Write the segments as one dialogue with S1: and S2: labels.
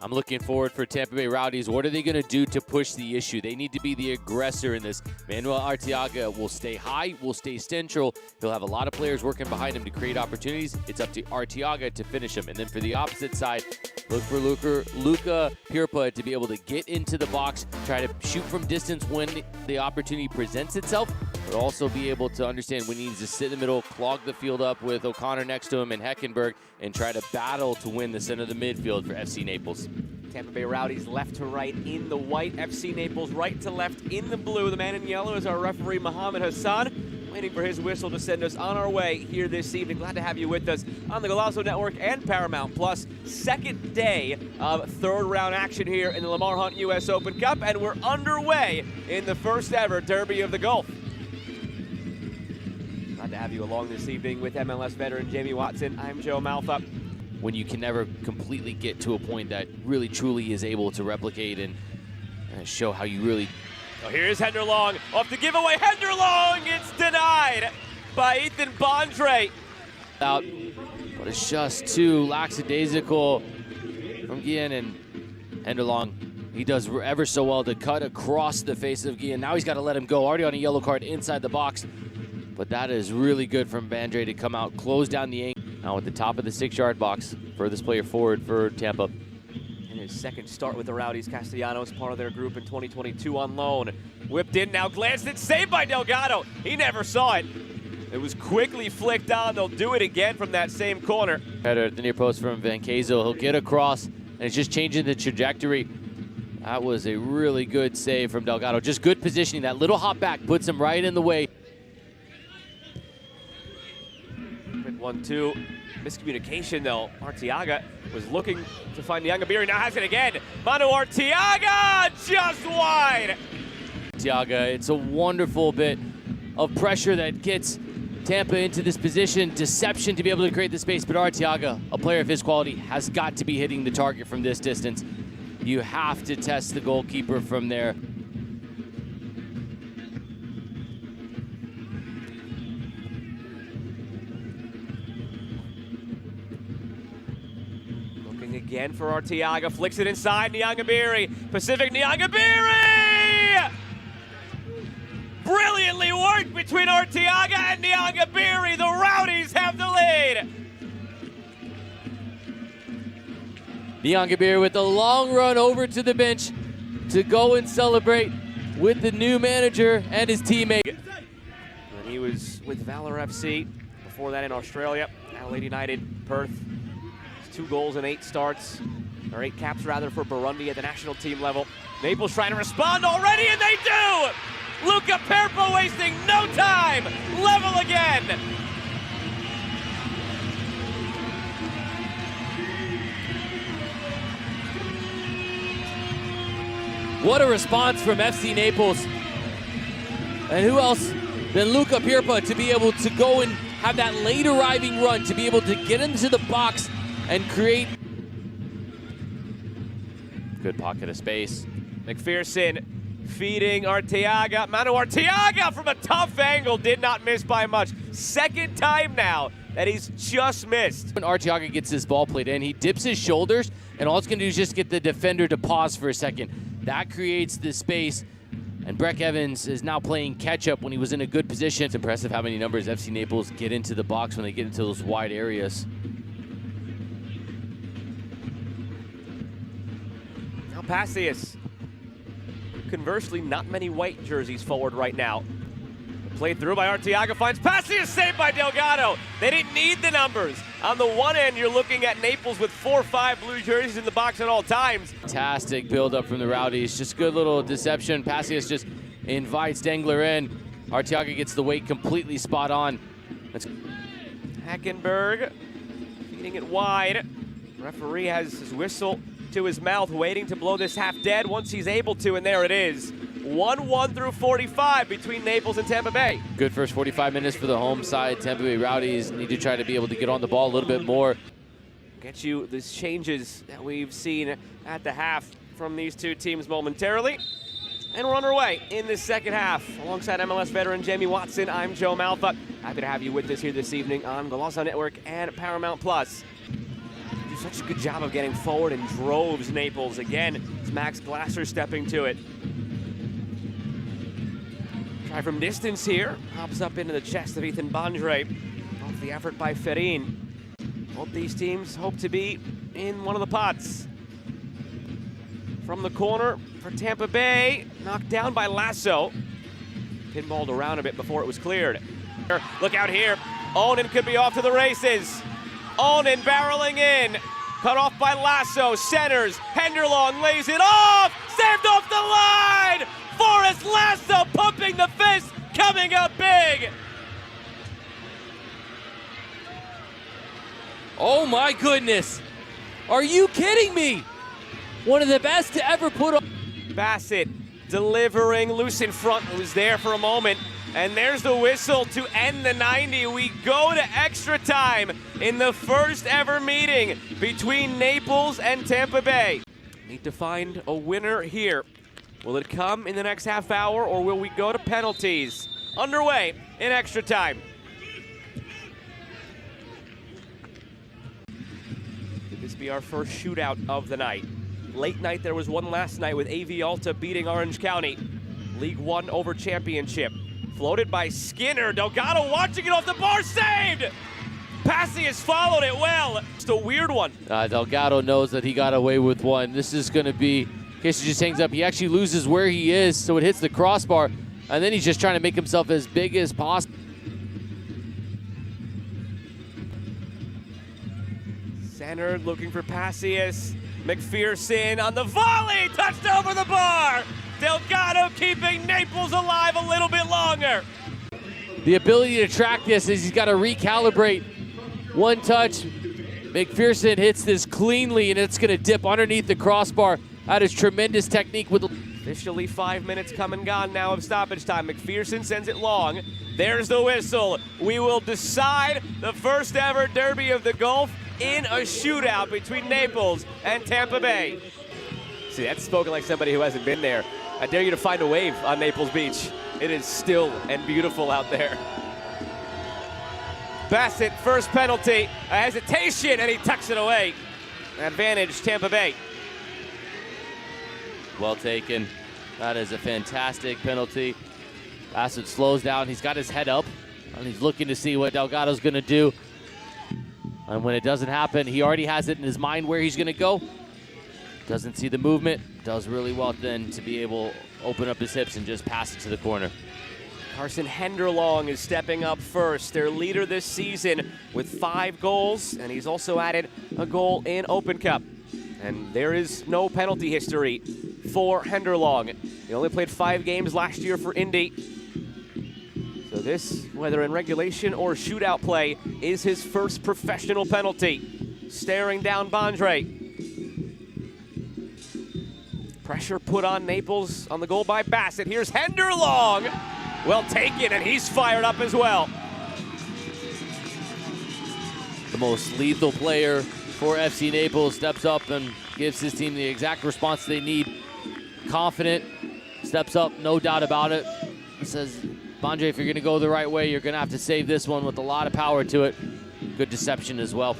S1: I'm looking forward for Tampa Bay Rowdies. What are they going to do to push the issue? They need to be the aggressor in this. Manuel Arteaga will stay high, will stay central. He'll have a lot of players working behind him to create opportunities. It's up to Arteaga to finish him. And then for the opposite side, look for Luka Pirpa to be able to get into the box, try to shoot from distance when the opportunity presents itself, but also be able to understand when he needs to sit in the middle, clog the field up with O'Connor next to him and Heckenberg, and try to battle to win the center of the midfield for FC Naples.
S2: Tampa Bay Rowdies left to right in the white, FC Naples right to left in the blue. The man in yellow is our referee, Mohammed Hassan, waiting for his whistle to send us on our way here this evening. Glad to have you with us on the Golazo Network and Paramount Plus. Second day of third round action here in the Lamar Hunt U.S. Open Cup, and we're underway in the first ever Derby of the Gulf. Glad to have you along this evening with MLS veteran Jamie Watson. I'm Joe Malfa.
S1: When you can never completely get to a point that really truly is able to replicate and show how you really...
S2: Oh, here's Hender Long off the giveaway. Hender Long, it's denied by Ethan Bondre.
S1: Out, but it's just too lackadaisical from Guillen, and Hender Long, he does ever so well to cut across the face of Guillen. Now he's got to let him go, already on a yellow card inside the box. But that is really good from Bondre to come out, close down the angle. Now at the top of the 6-yard box, furthest player forward for Tampa.
S2: In his second start with the Rowdies, Castellanos, part of their group in 2022 on loan. Whipped in, now glanced it, saved by Delgado. He never saw it. It was quickly flicked on. They'll do it again from that same corner.
S1: Header at the near post from Van Kezel. He'll get across, and it's just changing the trajectory. That was a really good save from Delgado. Just good positioning. That little hop back puts him right in the way.
S2: 1-2. Miscommunication though. Arteaga was looking to find Nyangabiri. Now has it again. Manu Arteaga just wide.
S1: Arteaga, it's a wonderful bit of pressure that gets Tampa into this position. Deception to be able to create the space, but Arteaga, a player of his quality, has got to be hitting the target from this distance. You have to test the goalkeeper from there.
S2: Again for Arteaga, flicks it inside, Nyangabiri. Pacific Nyangabiri! Brilliantly worked between Arteaga and Nyangabiri. The Rowdies have the lead.
S1: Nyangabiri with a long run over to the bench to go and celebrate with the new manager and his teammate.
S2: And he was with Valor FC, before that in Australia, Adelaide United, Perth. 2 goals and 8 starts, or 8 caps rather, for Burundi at the national team level. Naples trying to respond already, and they do! Luka Pirpa wasting no time, level again!
S1: What a response from FC Naples. And who else than Luka Pirpa to be able to go and have that late arriving run, to be able to get into the box and create. Good pocket of space.
S2: McPherson feeding Arteaga. Manu Arteaga from a tough angle, did not miss by much. Second time now that he's just missed.
S1: When Arteaga gets this ball played in, he dips his shoulders, and all it's going to do is just get the defender to pause for a second. That creates the space, and Breck Evans is now playing catch-up when he was in a good position. It's impressive how many numbers FC Naples get into the box when they get into those wide areas.
S2: Passius. Conversely, not many white jerseys forward right now. Played through by Arteaga, finds Passius, saved by Delgado. They didn't need the numbers. On the one end, you're looking at Naples with 4 or 5 blue jerseys in the box at all times.
S1: Fantastic build-up from the Rowdies. Just good little deception. Passius just invites Dengler in. Arteaga gets the weight completely spot on.
S2: Heckenberg feeding it wide. Referee has his whistle to his mouth, waiting to blow this half dead once he's able to, and there it is. 1-1 through 45 between Naples and Tampa Bay.
S1: Good first 45 minutes for the home side. Tampa Bay Rowdies need to try to be able to get on the ball a little bit more.
S2: Get you these changes that we've seen at the half from these two teams momentarily. And we're underway in the second half. Alongside MLS veteran Jamie Watson, I'm Joe Malfa. Happy to have you with us here this evening on Golazo Network and Paramount Plus. Such a good job of getting forward in droves, Naples. Again, it's Max Glasser stepping to it. Try from distance here. Hops up into the chest of Ethan Bondre. Off the effort by Ferrin. Both these teams hope to be in one of the pots. From the corner for Tampa Bay. Knocked down by Lasso. Pinballed around a bit before it was cleared. Look out here. Onan could be off to the races. Onan barreling in. Cut off by Lasso. Centers. Henderlong lays it off. Saved off the line. Forrest Lasso pumping the fist. Coming up big.
S1: Oh my goodness. Are you kidding me? One of the best to ever put on.
S2: Bassett delivering loose in front. It was there for a moment. And there's the whistle to end the 90. We go to extra time in the first ever meeting between Naples and Tampa Bay. Need to find a winner here. Will it come in the next half hour or will we go to penalties? Underway in extra time. Could this be our first shootout of the night? Late night, there was one last night with AV Alta beating Orange County. League One over championship. Floated by Skinner. Delgado watching it off the bar, saved! Passius followed it well. Just a weird one.
S1: Delgado knows that he got away with one. This is going to be, in case he just hangs up, he actually loses where he is, so it hits the crossbar, and then he's just trying to make himself as big as possible.
S2: Center looking for Passius. McPherson on the volley, touched over the bar. Delgado keeping Naples alive a little bit longer.
S1: The ability to track this is he's got to recalibrate. One touch, McPherson hits this cleanly, and it's going to dip underneath the crossbar. That is tremendous technique. With
S2: Officially 5 minutes come and gone now of stoppage time. McPherson sends it long. There's the whistle. We will decide the first ever Derby of the Gulf in a shootout between Naples and Tampa Bay. See, that's spoken like somebody who hasn't been there. I dare you to find a wave on Naples Beach. It is still and beautiful out there. Bassett, first penalty, a hesitation, and he tucks it away. Advantage, Tampa Bay.
S1: Well taken. That is a fantastic penalty. Bassett slows down. He's got his head up, and he's looking to see what Delgado's going to do. And when it doesn't happen, he already has it in his mind where he's going to go. Doesn't see the movement. Does really well then to be able to open up his hips and just pass it to the corner.
S2: Carson Henderlong is stepping up first, their leader this season with 5 goals, and he's also added a goal in Open Cup. And there is no penalty history for Henderlong. He only played 5 games last year for Indy. So this, whether in regulation or shootout play, is his first professional penalty. Staring down Bondre. Pressure put on Naples on the goal by Bassett. Here's Henderlong. Well taken, and he's fired up as well.
S1: The most lethal player for FC Naples steps up and gives his team the exact response they need. Confident, steps up, no doubt about it. He says, Bondre, if you're going to go the right way, you're going to have to save this one with a lot of power to it. Good deception as well.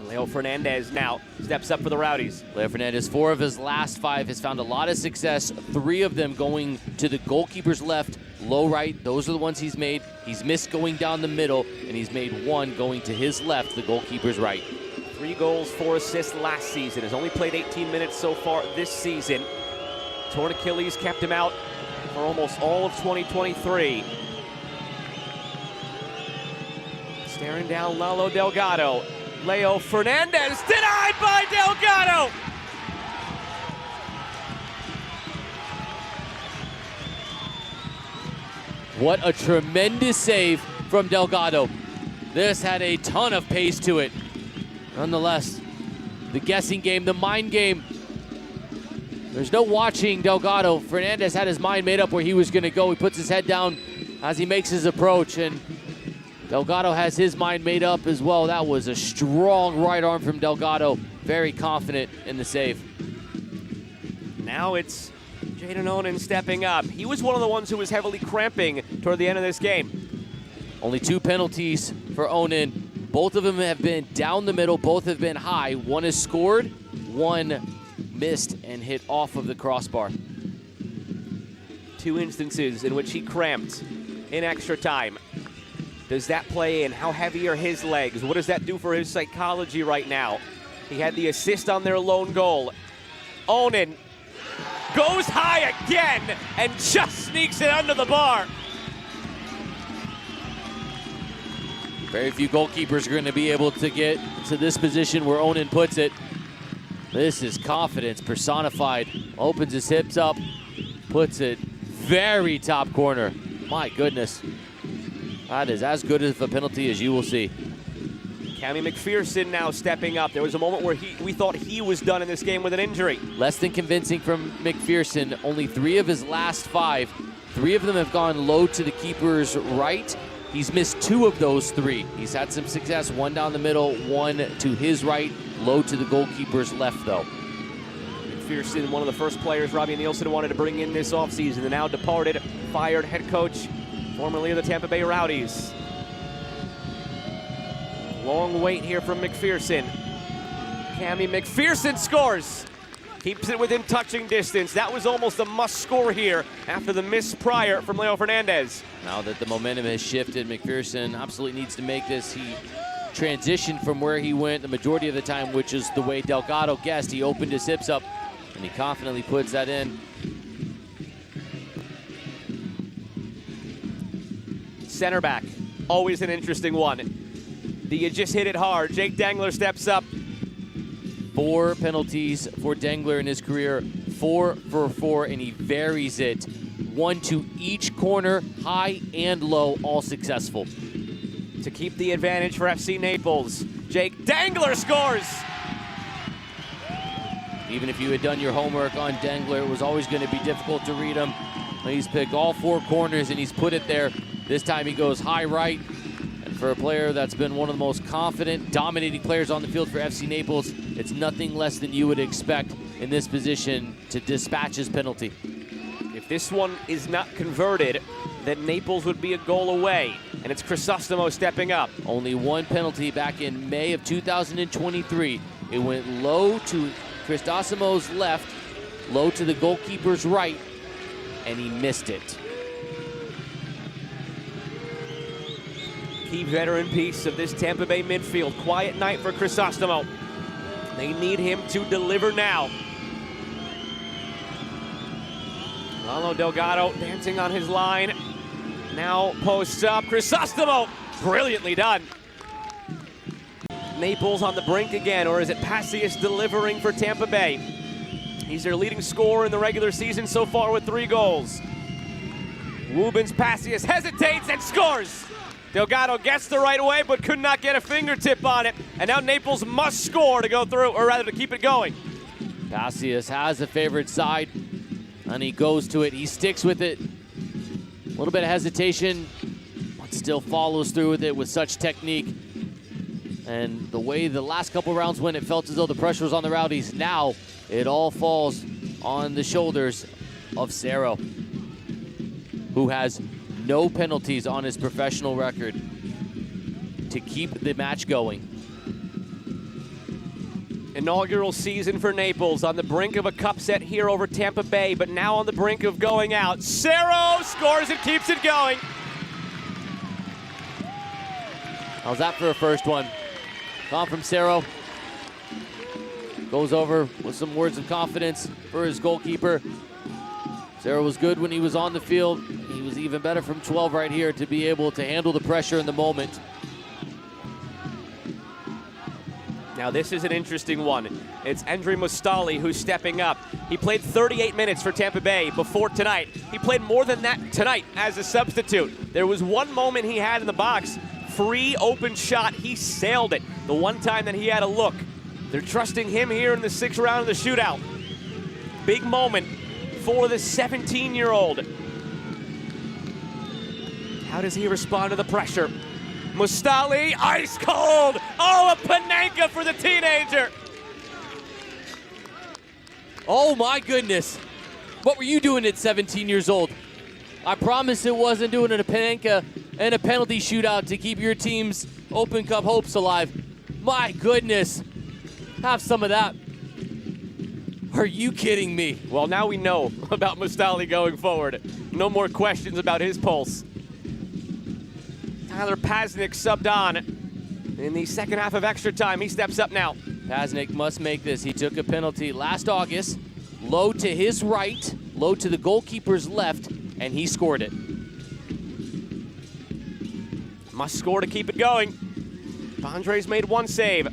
S2: Leo Fernandez now steps up for the Rowdies.
S1: Leo Fernandez, 4 of his last 5, has found a lot of success. 3 of them going to the goalkeeper's left, low right. Those are the ones he's made. He's missed going down the middle, and he's made 1 going to his left, the goalkeeper's right.
S2: 3 goals, 4 assists last season. Has only played 18 minutes so far this season. Torn Achilles kept him out for almost all of 2023. Staring down Lalo Delgado. Leo Fernandez denied by Delgado.
S1: What a tremendous save from Delgado. This had a ton of pace to it. Nonetheless, the guessing game, the mind game. There's no watching Delgado. Fernandez had his mind made up where he was going to go. He puts his head down as he makes his approach, and Delgado has his mind made up as well. That was a strong right arm from Delgado. Very confident in the save.
S2: Now it's Jaden Onan stepping up. He was one of the ones who was heavily cramping toward the end of this game.
S1: Only 2 penalties for Onan. Both of them have been down the middle. Both have been high. One has scored, one missed and hit off of the crossbar.
S2: 2 instances in which he cramped in extra time. Does that play in? How heavy are his legs? What does that do for his psychology right now? He had the assist on their lone goal. Onan goes high again and just sneaks it under the bar.
S1: Very few goalkeepers are going to be able to get to this position where Onan puts it. This is confidence personified. Opens his hips up, puts it very top corner. My goodness. That is as good of a penalty as you will see.
S2: Cammy McPherson now stepping up. There was a moment where we thought he was done in this game with an injury.
S1: Less than convincing from McPherson. Only 3 of his last 5. 3 of them have gone low to the keeper's right. He's missed 2 of those 3. He's had some success, 1 down the middle, 1 to his right, low to the goalkeeper's left though.
S2: McPherson, one of the first players Robbie Nielsen wanted to bring in this offseason. The now departed, fired head coach, formerly of the Tampa Bay Rowdies. Long wait here from McPherson. Cammy McPherson scores. Keeps it within touching distance. That was almost a must score here after the miss prior from Leo Fernandez.
S1: Now that the momentum has shifted, McPherson absolutely needs to make this. He transitioned from where he went the majority of the time, which is the way Delgado guessed. He opened his hips up and he confidently puts that in.
S2: Center back, always an interesting one. Do you just hit it hard? Jake Dangler steps up.
S1: 4 penalties for Dangler in his career, 4 for 4, and he varies it. 1 to each corner, high and low, all successful.
S2: To keep the advantage for FC Naples, Jake Dangler scores!
S1: Even if you had done your homework on Dangler, it was always going to be difficult to read him. He's picked all 4 corners and he's put it there. This time he goes high right. And for a player that's been one of the most confident, dominating players on the field for FC Naples, it's nothing less than you would expect in this position to dispatch his penalty.
S2: If this one is not converted, then Naples would be a goal away. And it's Crisostomo stepping up.
S1: Only 1 penalty back in May of 2023. It went low to Crisostomo's left, low to the goalkeeper's right, and he missed it.
S2: Key veteran piece of this Tampa Bay midfield. Quiet night for Crisostomo. They need him to deliver now. Lalo Delgado dancing on his line. Now posts up. Crisostomo, brilliantly done. Naples on the brink again, or is it Passius delivering for Tampa Bay? He's their leading scorer in the regular season so far with 3 goals. Rubens Passius hesitates and scores. Delgado gets the right way, but could not get a fingertip on it. And now Naples must score to go through, or rather to keep it going.
S1: Passius has a favorite side, and he goes to it. He sticks with it. A little bit of hesitation, but still follows through with it with such technique. And the way the last couple rounds went, it felt as though the pressure was on the Rowdies. Now it all falls on the shoulders of Cerro, who has no penalties on his professional record to keep the match going.
S2: Inaugural season for Naples, on the brink of a cup set here over Tampa Bay, but now on the brink of going out. Cerro scores and keeps it going.
S1: How's that for a first one? Gone from Cerro. Goes over with some words of confidence for his goalkeeper. Cerro was good when he was on the field. He was even better from 12 right here to be able to handle the pressure in the moment.
S2: Now this is an interesting one. It's Andre Mustali who's stepping up. He played 38 minutes for Tampa Bay before tonight. He played more than that tonight as a substitute. There was one moment he had in the box, free open shot, he sailed it. The one time that he had a look. They're trusting him here in the 6th round of the shootout. Big moment for the 17-year-old. How does he respond to the pressure? Mustali, ice cold. Oh, a Panenka for the teenager.
S1: Oh my goodness. What were you doing at 17 years old? I promise it wasn't doing a Panenka and a penalty shootout to keep your teams Open Cup hopes alive. My goodness. Have some of that. Are you kidding me?
S2: Well, now we know about Mustali going forward. No more questions about his pulse. Tyler Pasnik subbed on in the second half of extra time. He steps up now.
S1: Pasnik must make this. He took a penalty last August. Low to his right, low to the goalkeeper's left, and he scored it.
S2: Must score to keep it going. Bondre's made one save.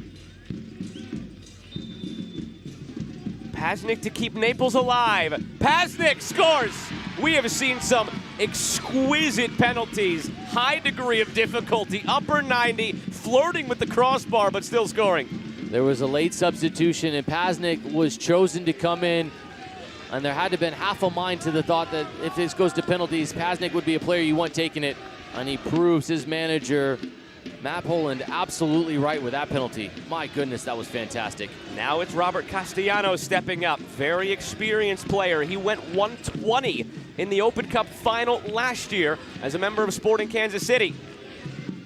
S2: Pasnik to keep Naples alive. Pasnik scores! We have seen some exquisite penalties. High degree of difficulty, upper 90, flirting with the crossbar, but still scoring.
S1: There was a late substitution, and Pasnik was chosen to come in, and there had to have been half a mind to the thought that if this goes to penalties, Pasnik would be a player you want taking it, and he proves his manager, Matt Poland, absolutely right with that penalty. My goodness, that was fantastic.
S2: Now it's Robert Castellanos stepping up. Very experienced player. He went 120 in the Open Cup final last year as a member of Sporting Kansas City.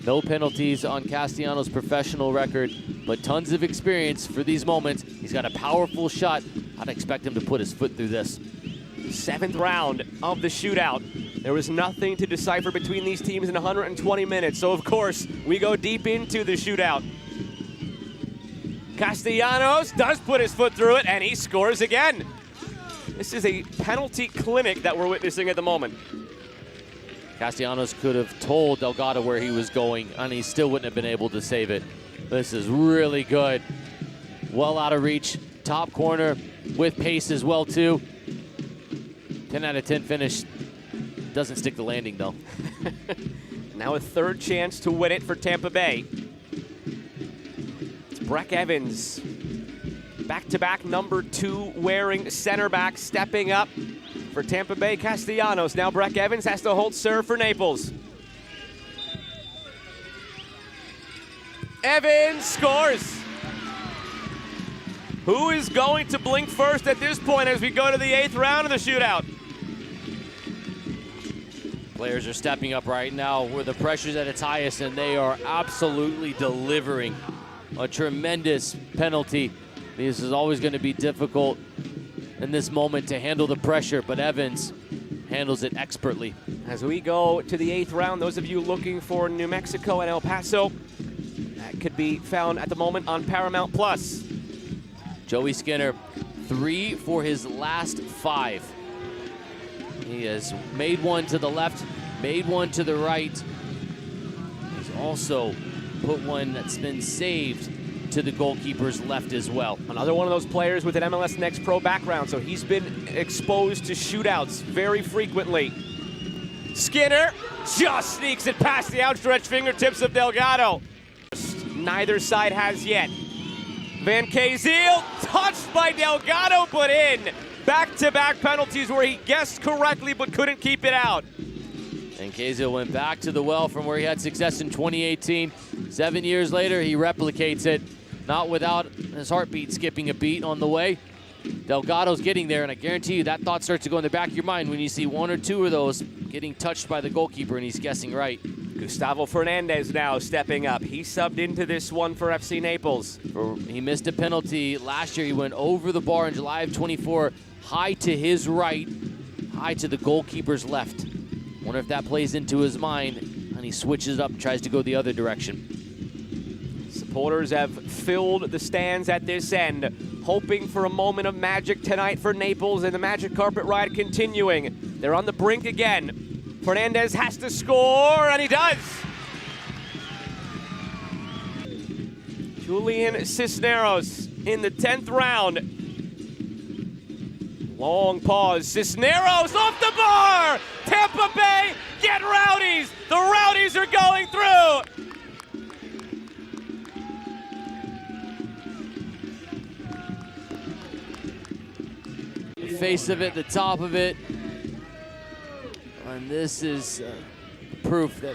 S1: No penalties on Castellanos' professional record, but tons of experience for these moments. He's got a powerful shot. I'd expect him to put his foot through this.
S2: 7th round of the shootout. There was nothing to decipher between these teams in 120 minutes, so of course, we go deep into the shootout. Castellanos does put his foot through it, and he scores again. This is a penalty clinic that we're witnessing at the moment.
S1: Castellanos could have told Delgado where he was going, and he still wouldn't have been able to save it. This is really good. Well out of reach. Top corner with pace as well, too. 10 out of 10 finish. Doesn't stick the landing, though.
S2: Now a third chance to win it for Tampa Bay. It's Breck Evans. Back-to-back number 2 wearing center back stepping up for Tampa Bay. Castellanos. Now Breck Evans has to hold serve for Naples. Evans scores. Who is going to blink first at this point as we go to the 8th round of the shootout?
S1: Players are stepping up right now where the pressure's at its highest, and they are absolutely delivering a tremendous penalty. This is always going to be difficult in this moment to handle the pressure, but Evans handles it expertly.
S2: As we go to the 8th round, those of you looking for New Mexico and El Paso, that could be found at the moment on Paramount Plus.
S1: Joey Skinner, 3 for his last 5. He has made one to the left, made one to the right. He's also put one that's been saved to the goalkeeper's left as well.
S2: Another one of those players with an MLS Next Pro background, so he's been exposed to shootouts very frequently. Skinner just sneaks it past the outstretched fingertips of Delgado. Neither side has yet. Van Kazeel, touched by Delgado, put in. Back-to-back penalties where he guessed correctly but couldn't keep it out.
S1: And Kazeel went back to the well from where he had success in 2018. 7 years later, he replicates it, not without his heartbeat skipping a beat on the way. Delgado's getting there, and I guarantee you that thought starts to go in the back of your mind when you see 1 or 2 of those getting touched by the goalkeeper, and he's guessing right.
S2: Gustavo Fernandez now stepping up. He subbed into this one for FC Naples.
S1: He missed a penalty last year. He went over the bar in July of 24, high to his right, high to the goalkeeper's left. Wonder if that plays into his mind, and he switches up and tries to go the other direction.
S2: Supporters have filled the stands at this end, hoping for a moment of magic tonight for Naples, and the magic carpet ride continuing. They're on the brink again. Fernandez has to score, and he does. Julian Cisneros in the 10th round. Long pause. Cisneros off the bar! Tampa Bay, get Rowdies! The Rowdies are going through!
S1: The face of it, the top of it. And this is proof that